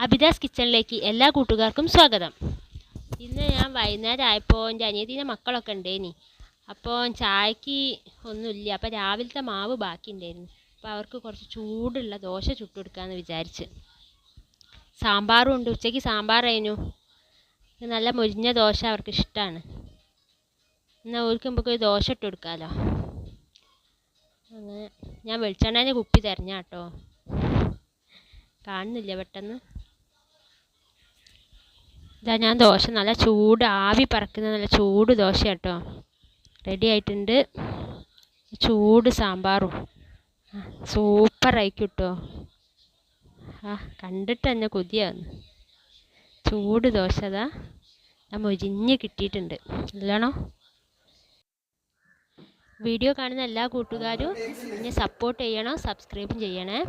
അബിദാസ് കിച്ചണിലേക്ക് എല്ലാ കൂട്ടുകാർക്കും സ്വാഗതം. ഇന്ന് ഞാൻ വൈകുന്നേരം ആയപ്പോൾ എൻ്റെ അനിയത്തിൻ്റെ മക്കളൊക്കെ ഉണ്ടേനി. അപ്പോൾ ചായക്ക് ഒന്നുമില്ല. അപ്പോൾ രാവിലത്തെ മാവ് ബാക്കി ഉണ്ടായിരുന്നു. അപ്പോൾ അവർക്ക് കുറച്ച് ചൂടുള്ള ദോശ ചുട്ടുകൊടുക്കാമെന്ന് വിചാരിച്ച്. സാമ്പാറും ഉണ്ട്. ഉച്ചയ്ക്ക് സാമ്പാറായിരുന്നു. നല്ല മൊരിഞ്ഞ ദോശ അവർക്ക് ഇഷ്ടമാണ്. എന്നാൽ അവർക്ക് നമുക്കൊരു ദോശ ഇട്ട് കൊടുക്കാമല്ലോ. അങ്ങനെ ഞാൻ വെളിച്ചെണ്ണേൻ്റെ കുപ്പി തിരഞ്ഞാട്ടോ, കാണുന്നില്ല പെട്ടെന്ന്. ഇതാ ഞാൻ ദോശ നല്ല ചൂട് ആവി പറക്കുന്ന നല്ല ചൂട് ദോശ കേട്ടോ, റെഡി ആയിട്ടുണ്ട്. ചൂട് സാമ്പാറും സൂപ്പറായിരിക്കും കേട്ടോ. കണ്ടിട്ട് തന്നെ കൊതിയാന്ന്. ചൂട് ദോശ അതാ മൊരിഞ്ഞ് കിട്ടിയിട്ടുണ്ട് നല്ലോണം. വീഡിയോ കാണുന്ന എല്ലാ കൂട്ടുകാരും എന്നെ സപ്പോർട്ട് ചെയ്യണം, സബ്സ്ക്രൈബും ചെയ്യണേ.